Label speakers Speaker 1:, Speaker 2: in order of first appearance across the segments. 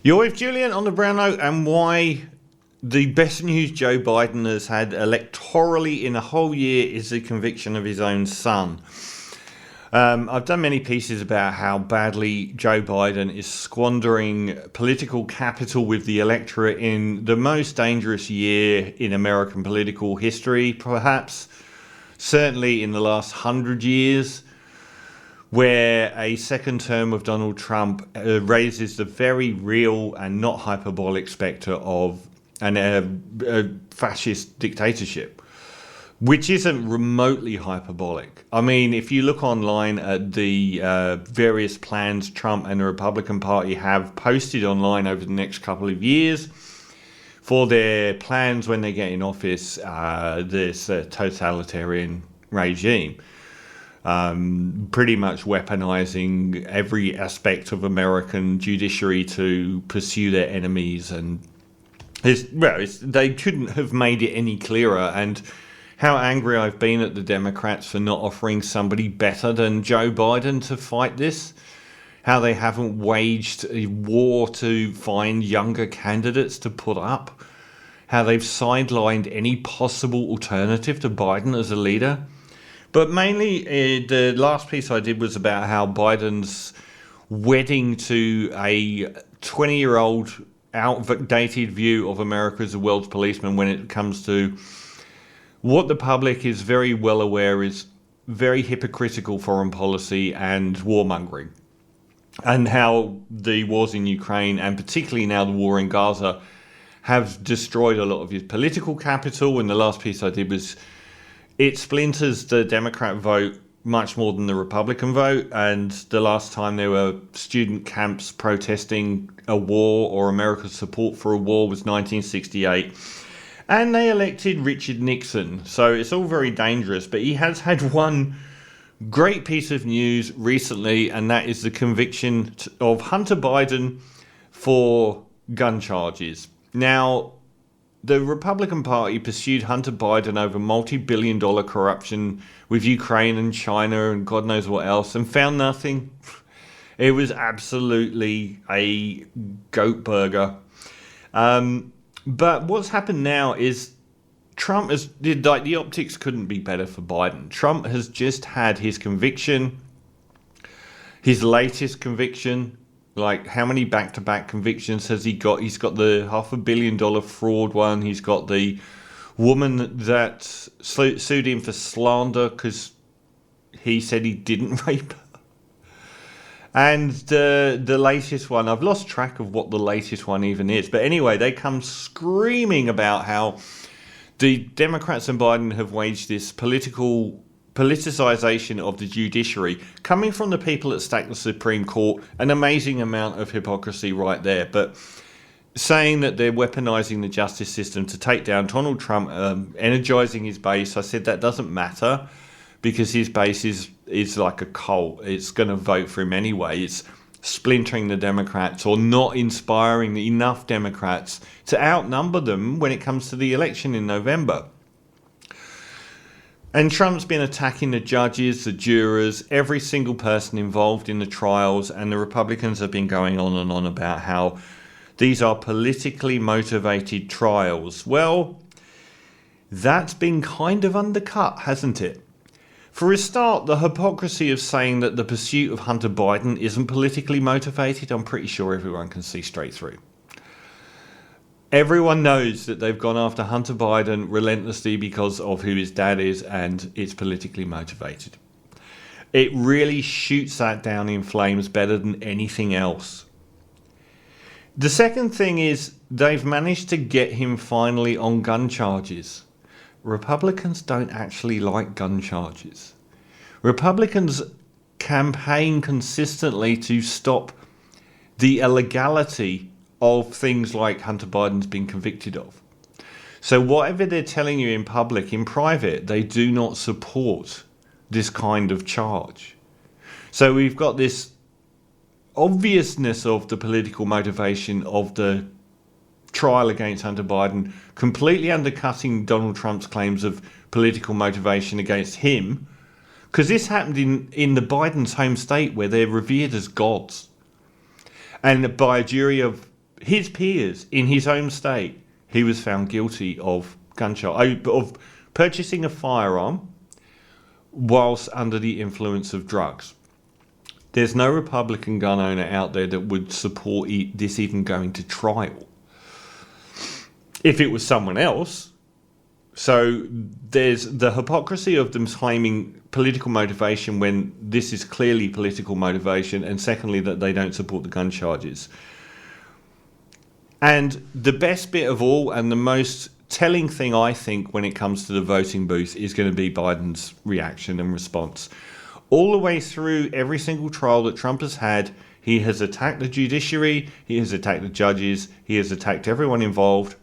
Speaker 1: You're with Julian on the Brown Note, and why the best news Joe Biden has had electorally in a whole year is the conviction of his own son. I've done many pieces about how badly Joe Biden is squandering political capital with the electorate in the most dangerous year in American political history, perhaps, certainly in the last 100 years, where a second term of Donald Trump raises the very real and not hyperbolic spectre of a fascist dictatorship, which isn't remotely hyperbolic. I mean, if you look online at the various plans Trump and the Republican Party have posted online over the next couple of years for their plans when they get in office, this totalitarian regime, pretty much weaponizing every aspect of American judiciary to pursue their enemies. And they couldn't have made it any clearer. And how angry I've been at the Democrats for not offering somebody better than Joe Biden to fight this. How they haven't waged a war to find younger candidates to put up. How they've sidelined any possible alternative to Biden as a leader. But mainly, the last piece I did was about how Biden's wedding to a 20-year-old outdated view of America as a world's policeman when it comes to what the public is very well aware is very hypocritical foreign policy and warmongering. And how the wars in Ukraine, and particularly now the war in Gaza, have destroyed a lot of his political capital. And the last piece I did was it splinters the Democrat vote much more than the Republican vote. And the last time there were student camps protesting a war or America's support for a war was 1968. And they elected Richard Nixon. So it's all very dangerous. But he has had one great piece of news recently, and that is the conviction of Hunter Biden for gun charges. Now, the Republican Party pursued Hunter Biden over multi-billion-dollar corruption with Ukraine and China and God knows what else, and found nothing. It was absolutely a goat burger. But what's happened now is Trump has, like, the optics couldn't be better for Biden. Trump has just had his conviction, his latest conviction. Like, how many back-to-back convictions has he got? He's got the $500 million fraud one. He's got the woman that sued him for slander because he said he didn't rape her. And the latest one, I've lost track of what the latest one even is. But anyway, they come screaming about how the Democrats and Biden have waged this politicization of the judiciary, coming from the people that stack the Supreme Court. An amazing amount of hypocrisy right there. But saying that they're weaponizing the justice system to take down Donald Trump, energizing his base, I said that doesn't matter because his base is like a cult. It's going to vote for him anyway. It's splintering the Democrats or not inspiring enough Democrats to outnumber them when it comes to the election in November. And Trump's been attacking the judges, the jurors, every single person involved in the trials, and the Republicans have been going on and on about how these are politically motivated trials. Well, that's been kind of undercut, hasn't it? For a start, the hypocrisy of saying that the pursuit of Hunter Biden isn't politically motivated, I'm pretty sure everyone can see straight through. Everyone knows that they've gone after Hunter Biden relentlessly because of who his dad is, and it's politically motivated. It really shoots that down in flames better than anything else. The second thing is they've managed to get him finally on gun charges. Republicans don't actually like gun charges. Republicans campaign consistently to stop the illegality of things like Hunter Biden's been convicted of. So whatever they're telling you in public, in private, they do not support this kind of charge. So we've got this obviousness of the political motivation of the trial against Hunter Biden, completely undercutting Donald Trump's claims of political motivation against him, because this happened in the Biden's home state where they're revered as gods, and by a jury of his peers in his home state, he was found guilty of of purchasing a firearm whilst under the influence of drugs. There's no Republican gun owner out there that would support this even going to trial. If it was someone else, so there's the hypocrisy of them claiming political motivation when this is clearly political motivation, and secondly, that they don't support the gun charges. And the best bit of all, and the most telling thing I think when it comes to the voting booth, is going to be Biden's reaction and response. All the way through every single trial that Trump has had, he has attacked the judiciary, he has attacked the judges, he has attacked everyone involved.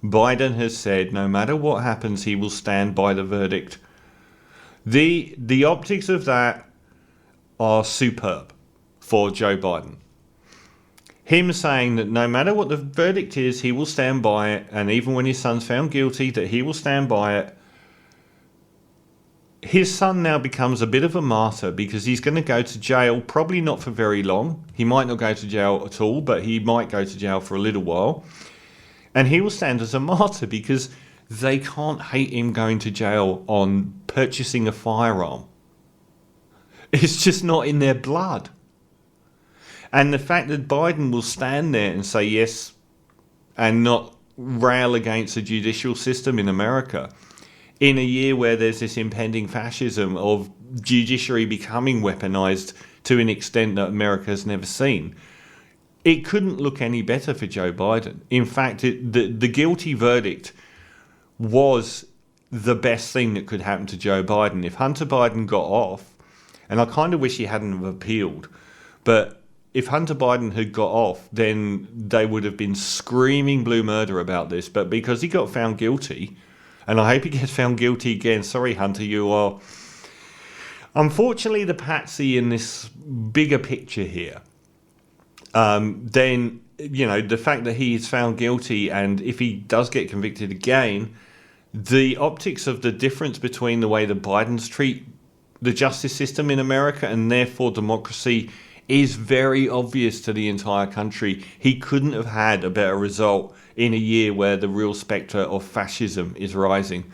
Speaker 1: Biden has said no matter what happens, he will stand by the verdict. The optics of that are superb for Joe Biden. Him saying that no matter what the verdict is, he will stand by it, and even when his son's found guilty, that he will stand by it. His son now becomes a bit of a martyr because he's going to go to jail, probably not for very long. He might not go to jail at all, but he might go to jail for a little while. And he will stand as a martyr because they can't hate him going to jail on purchasing a firearm. It's just not in their blood. And the fact that Biden will stand there and say yes and not rail against the judicial system in America in a year where there's this impending fascism of judiciary becoming weaponized to an extent that America has never seen, it couldn't look any better for Joe Biden. In fact, the guilty verdict was the best thing that could happen to Joe Biden. If Hunter Biden got off, and I kind of wish he hadn't have appealed, but if Hunter Biden had got off, then they would have been screaming blue murder about this. But because he got found guilty, and I hope he gets found guilty again. Sorry, Hunter, you are unfortunately the patsy in this bigger picture here. Then, you know, the fact that he is found guilty, and if he does get convicted again, the optics of the difference between the way the Bidens treat the justice system in America and therefore democracy is very obvious to the entire country. He couldn't have had a better result in a year where the real spectre of fascism is rising.